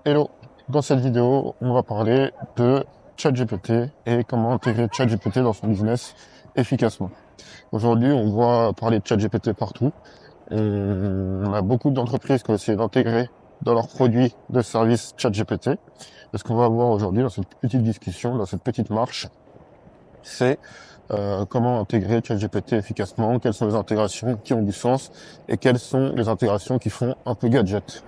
Hello, dans cette vidéo, on va parler de ChatGPT et comment intégrer ChatGPT dans son business efficacement. Aujourd'hui, on voit parler de ChatGPT partout. On a beaucoup d'entreprises qui ont essayé d'intégrer dans leurs produits de services ChatGPT. Et ce qu'on va voir aujourd'hui dans cette petite discussion, dans cette petite marche, c'est comment intégrer ChatGPT efficacement, quelles sont les intégrations qui ont du sens et quelles sont les intégrations qui font un peu gadget.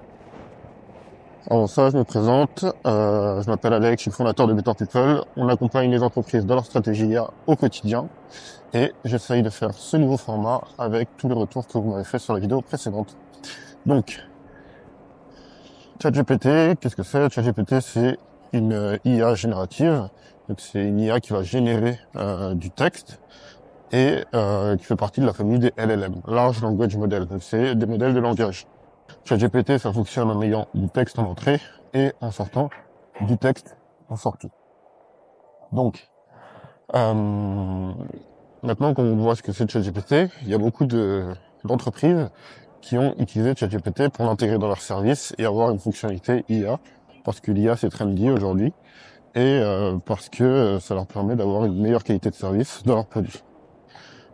Alors ça, je me présente, je m'appelle Alex, je suis le fondateur de Better People. On accompagne les entreprises dans leur stratégie IA au quotidien et j'essaye de faire ce nouveau format avec tous les retours que vous m'avez fait sur la vidéo précédente. Donc, ChatGPT, qu'est-ce que c'est? ChatGPT, c'est une IA générative. Donc c'est une IA qui va générer du texte et qui fait partie de la famille des LLM, Large Language Model. Donc c'est des modèles de langage. ChatGPT, ça fonctionne en ayant du texte en entrée et en sortant du texte en sortie. Donc, maintenant qu'on voit ce que c'est ChatGPT, il y a beaucoup d'entreprises qui ont utilisé ChatGPT pour l'intégrer dans leur service et avoir une fonctionnalité IA, parce que l'IA c'est trendy aujourd'hui et parce que ça leur permet d'avoir une meilleure qualité de service dans leurs produits.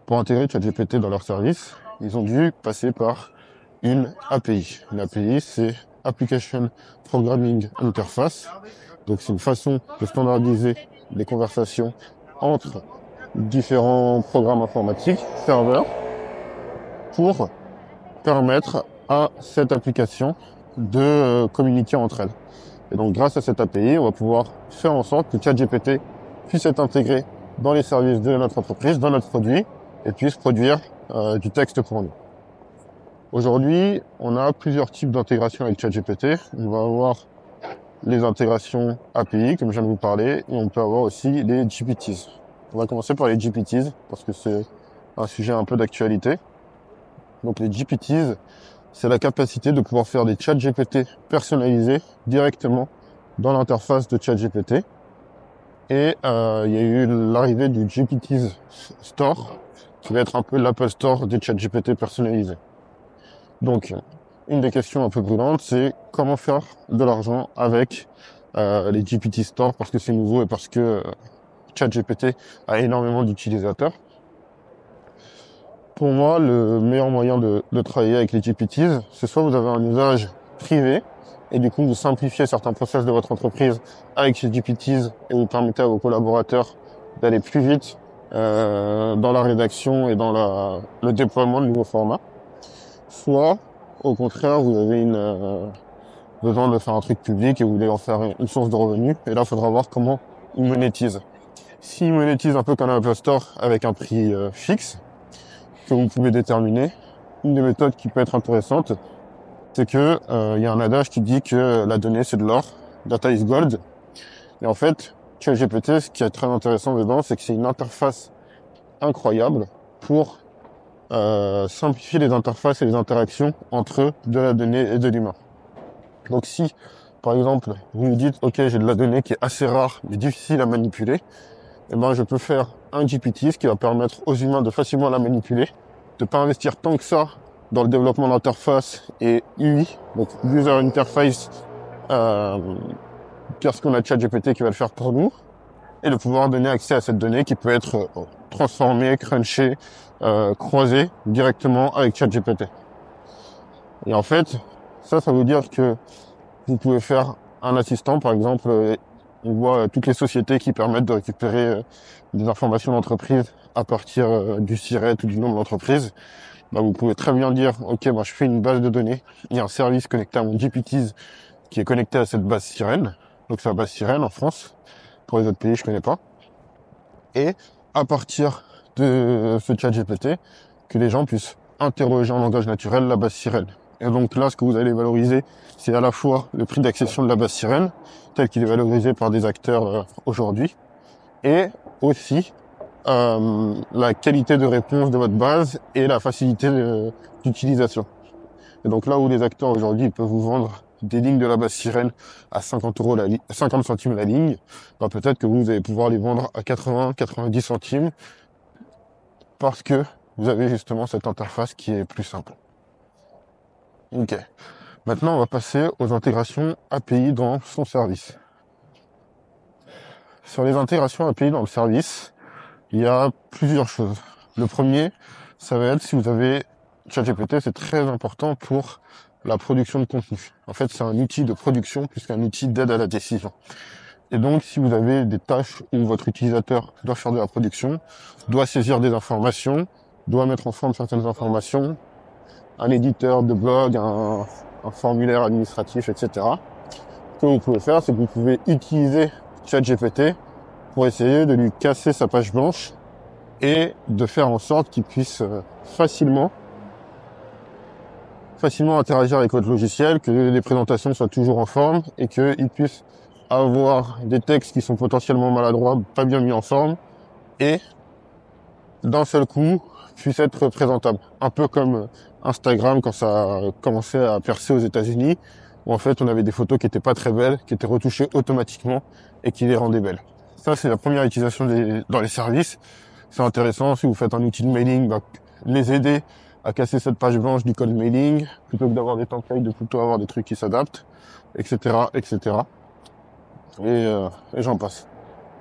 Pour intégrer ChatGPT dans leur service, ils ont dû passer par une API. Une API, c'est Application Programming Interface. Donc, c'est une façon de standardiser les conversations entre différents programmes informatiques, serveurs, pour permettre à cette application de communiquer entre elles. Et donc, grâce à cette API, on va pouvoir faire en sorte que ChatGPT puisse être intégré dans les services de notre entreprise, dans notre produit, et puisse produire du texte pour nous. Aujourd'hui, on a plusieurs types d'intégration avec ChatGPT. On va avoir les intégrations API, comme je viens de vous parler, et on peut avoir aussi les GPTs. On va commencer par les GPTs, parce que c'est un sujet un peu d'actualité. Donc les GPTs, c'est la capacité de pouvoir faire des ChatGPT personnalisés directement dans l'interface de ChatGPT. Et il y a eu l'arrivée du GPTs Store, qui va être un peu l'Apple Store des ChatGPT personnalisés. Donc, une des questions un peu brûlantes, c'est comment faire de l'argent avec les GPT Store, parce que c'est nouveau et parce que ChatGPT a énormément d'utilisateurs. Pour moi, le meilleur moyen de travailler avec les GPTs, c'est soit vous avez un usage privé, et du coup vous simplifiez certains process de votre entreprise avec ces GPTs et vous permettez à vos collaborateurs d'aller plus vite dans la rédaction et dans le déploiement de nouveaux formats. Soit, au contraire, vous avez besoin de faire un truc public et vous voulez en faire une source de revenus. Et là, il faudra voir comment ils monétisent. S'ils monétisent un peu comme un Apple Store avec un prix fixe que vous pouvez déterminer, une des méthodes qui peut être intéressante, c'est que y a un adage qui dit que la donnée c'est de l'or, data is gold. Et en fait, ChatGPT, ce qui est très intéressant dedans, c'est que c'est une interface incroyable pour simplifier les interfaces et les interactions entre de la donnée et de l'humain. Donc si, par exemple, vous me dites, ok, j'ai de la donnée qui est assez rare, mais difficile à manipuler, eh ben, je peux faire un GPT, ce qui va permettre aux humains de facilement la manipuler, de pas investir tant que ça dans le développement d'interface et UI, donc User Interface, parce qu'on a ChatGPT qui va le faire pour nous, et de pouvoir donner accès à cette donnée qui peut être transformée, crunchée, croisée directement avec ChatGPT. Et en fait, ça veut dire que vous pouvez faire un assistant, par exemple, on voit toutes les sociétés qui permettent de récupérer des informations d'entreprise à partir du SIRET ou du nom de l'entreprise. Bah, vous pouvez très bien dire, ok, moi je fais une base de données, il y a un service connecté à mon GPTs qui est connecté à cette base Sirène, donc c'est la base Sirène en France, pour les autres pays je connais pas, et à partir de ce chat GPT, que les gens puissent interroger en langage naturel la base Sirène. Et donc là, ce que vous allez valoriser, c'est à la fois le prix d'accession de la base Sirène, tel qu'il est valorisé par des acteurs aujourd'hui, et aussi la qualité de réponse de votre base et la facilité d'utilisation. Et donc là où les acteurs aujourd'hui peuvent vous vendre des lignes de la base Sirène à 50 euros 50 centimes la ligne, bah peut-être que vous allez pouvoir les vendre à 80, 90 centimes parce que vous avez justement cette interface qui est plus simple. Ok. Maintenant, on va passer aux intégrations API dans son service. Sur les intégrations API dans le service, il y a plusieurs choses. Le premier, ça va être si vous avez ChatGPT, c'est très important pour la production de contenu. En fait, c'est un outil de production plus qu'un outil d'aide à la décision. Et donc, si vous avez des tâches où votre utilisateur doit faire de la production, doit saisir des informations, doit mettre en forme certaines informations, un éditeur de blog, un formulaire administratif, etc. Ce que vous pouvez faire, c'est que vous pouvez utiliser ChatGPT pour essayer de lui casser sa page blanche et de faire en sorte qu'il puisse facilement interagir avec votre logiciel, que les présentations soient toujours en forme et qu'il puisse avoir des textes qui sont potentiellement maladroits, pas bien mis en forme, et d'un seul coup puisse être présentable. Un peu comme Instagram quand ça a commencé à percer aux États-Unis, où en fait on avait des photos qui étaient pas très belles, qui étaient retouchées automatiquement et qui les rendaient belles. Ça, c'est la première utilisation dans les services. C'est intéressant si vous faites un outil de mailing, bah, les aider à casser cette page blanche du code mailing, plutôt que d'avoir des templates, de plutôt avoir des trucs qui s'adaptent, etc., etc. Et j'en passe.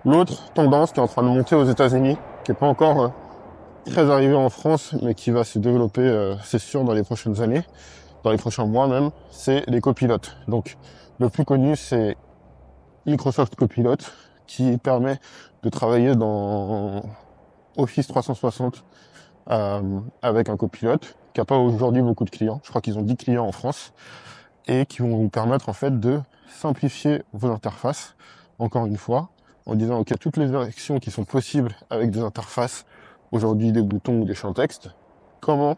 L'autre tendance qui est en train de monter aux États-Unis, qui est pas encore très arrivée en France, mais qui va se développer, c'est sûr, dans les prochaines années, dans les prochains mois même, c'est les copilotes. Donc, le plus connu, c'est Microsoft Copilot, qui permet de travailler dans Office 360 avec un copilote, qui n'a pas aujourd'hui beaucoup de clients. Je crois qu'ils ont 10 clients en France, et qui vont vous permettre en fait de simplifier vos interfaces, encore une fois, en disant ok, toutes les actions qui sont possibles avec des interfaces, aujourd'hui des boutons ou des champs texte, comment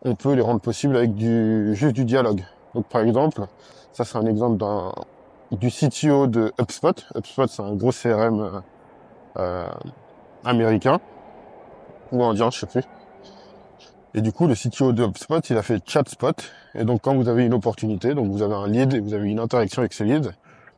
on peut les rendre possibles avec juste du dialogue. Donc par exemple, ça c'est un exemple du CTO de HubSpot. HubSpot, c'est un gros CRM américain, ou indien, je sais plus. Et du coup, le CTO de HubSpot, il a fait ChatSpot. Et donc, quand vous avez une opportunité, donc vous avez un lead et vous avez une interaction avec ce lead,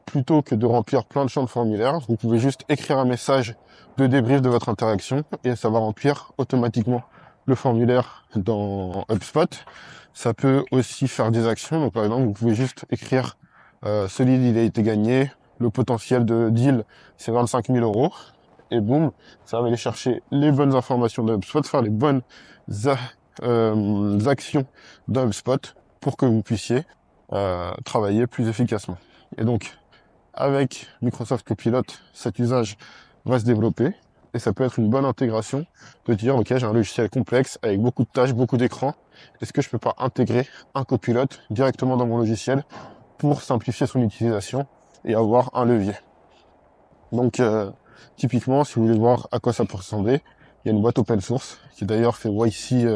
plutôt que de remplir plein de champs de formulaire, vous pouvez juste écrire un message de débrief de votre interaction et ça va remplir automatiquement le formulaire dans HubSpot. Ça peut aussi faire des actions. Donc, par exemple, vous pouvez juste écrire ce lead, il a été gagné. Le potentiel de deal, c'est 25 000 euros. Et boum, ça va aller chercher les bonnes informations de HubSpot, faire les bonnes actions d'un HubSpot pour que vous puissiez travailler plus efficacement. Et donc, avec Microsoft Copilot, cet usage va se développer et ça peut être une bonne intégration de dire ok, j'ai un logiciel complexe avec beaucoup de tâches, beaucoup d'écrans. Est-ce que je peux pas intégrer un Copilot directement dans mon logiciel pour simplifier son utilisation et avoir un levier? Donc, typiquement, si vous voulez voir à quoi ça peut ressembler, il y a une boîte open source qui d'ailleurs fait YC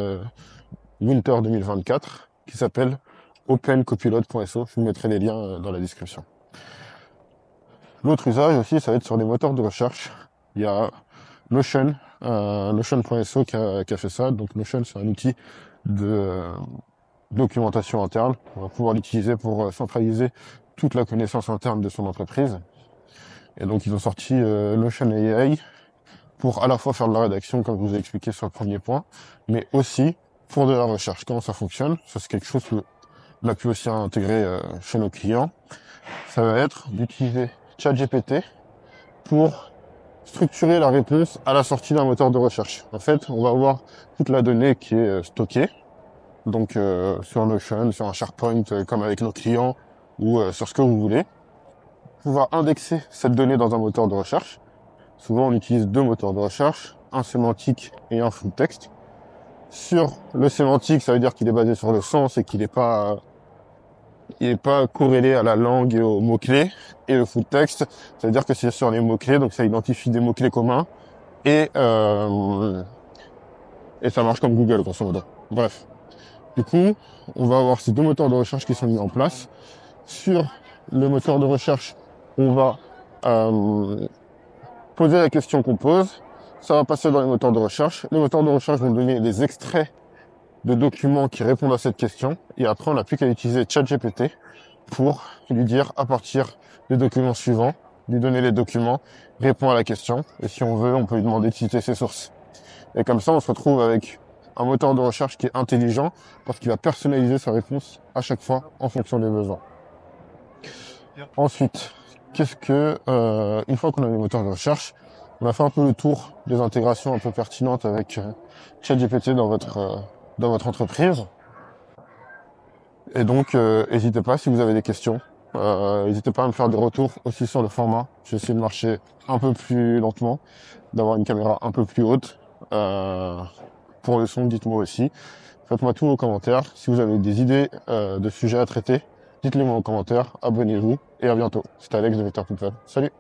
Winter 2024 qui s'appelle opencopilot.so. Je vous mettrai les liens dans la description. L'autre usage aussi, ça va être sur des moteurs de recherche. Il y a Notion, Notion.so qui a fait ça. Donc Notion, c'est un outil de documentation interne. On va pouvoir l'utiliser pour centraliser toute la connaissance interne de son entreprise. Et donc ils ont sorti Notion AI pour à la fois faire de la rédaction, comme je vous ai expliqué sur le premier point, mais aussi pour de la recherche. Comment ça fonctionne? Ça, c'est quelque chose qu'on a pu aussi intégrer chez nos clients. Ça va être d'utiliser ChatGPT pour structurer la réponse à la sortie d'un moteur de recherche. En fait, on va avoir toute la donnée qui est stockée, donc sur Notion, sur un SharePoint, comme avec nos clients, ou sur ce que vous voulez. Pouvoir indexer cette donnée dans un moteur de recherche. Souvent, on utilise deux moteurs de recherche, un sémantique et un full text. Sur le sémantique, ça veut dire qu'il est basé sur le sens et qu'il n'est pas corrélé à la langue et aux mots-clés. Et le full text, ça veut dire que c'est sur les mots-clés, donc ça identifie des mots-clés communs. Et ça marche comme Google, grosso modo. Bref. Du coup, on va avoir ces deux moteurs de recherche qui sont mis en place. Sur le moteur de recherche, on va poser la question qu'on pose. Ça va passer dans les moteurs de recherche. Les moteurs de recherche vont donner des extraits de documents qui répondent à cette question. Et après, on n'a plus qu'à utiliser ChatGPT pour lui dire à partir des documents suivants, lui donner les documents, répondre à la question. Et si on veut, on peut lui demander de citer ses sources. Et comme ça, on se retrouve avec un moteur de recherche qui est intelligent parce qu'il va personnaliser sa réponse à chaque fois en fonction des besoins. Ensuite, une fois qu'on a les moteurs de recherche, on a fait un peu le tour des intégrations un peu pertinentes avec ChatGPT dans votre entreprise. Et donc, n'hésitez pas si vous avez des questions. N'hésitez pas à me faire des retours aussi sur le format. J'ai essayé de marcher un peu plus lentement, d'avoir une caméra un peu plus haute. Pour le son, dites-moi aussi. Faites-moi tous vos commentaires. Si vous avez des idées de sujets à traiter, dites-les moi en commentaire. Abonnez-vous et à bientôt. C'était Alex de Vector People. Salut!